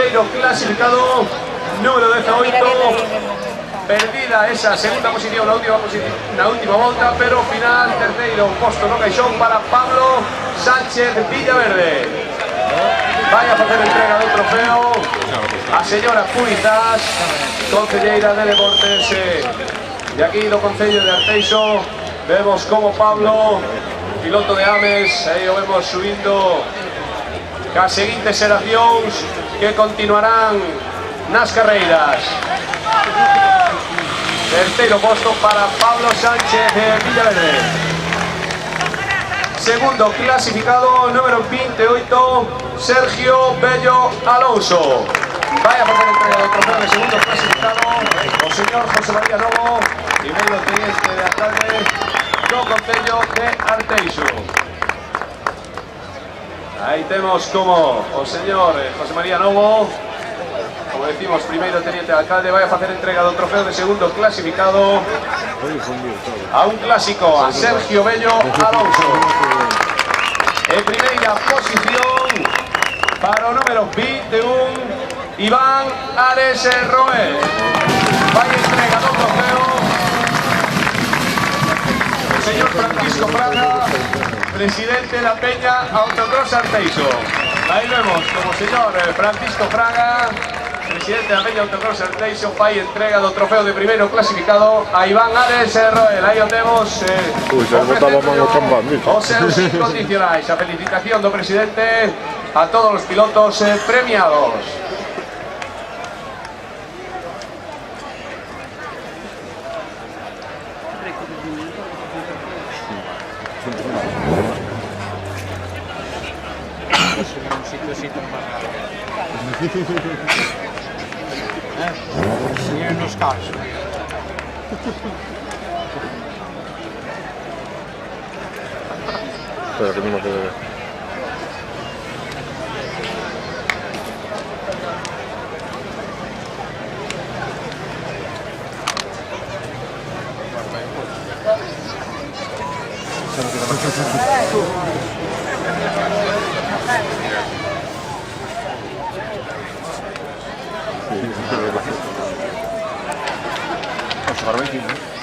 terceiro clasificado, número 18. Perdida esa segunda posición na última volta, pero final terceiro posto no caixón para Pablo Sánchez Villaverde. Vai a facer entrega do trofeo a señora Purizás, concelleira de Deportes de aquí do Concello de Arteixo. Vemos como Pablo, piloto de Ames, aí o vemos subindo cas seguintes xeracións que continuarán nas carreiras. Terceiro posto para Pablo Sánchez Villaverde. Segundo clasificado, número 28, Sergio Bello Alonso. Vai a facer entrega do trofeo de segundo clasificado o señor José María Novo, primeiro teniente de alcalde do Concello de Arteixo. Aí temos como o señor José María Novo, como decimos, primeiro teniente de alcalde, vai a facer entrega do trofeo de segundo clasificado a un clásico, a Sergio Bello Alonso. En primeira posición para o número 21, Iván Ares Roel. Vai entrega do trofeo o señor Francisco Fraga, presidente da Peña Autocross Arteixo. Aí vemos como o señor Francisco Fraga, presidente da Peña Autocross Arteixo, fai entrega do trofeo de primeiro clasificado a Iván Ares Roel. Aí o temos os seus incondicionais. A felicitación do presidente a todos os pilotos premiados. Miren los carros. Pero tenemos que ver. Vamos a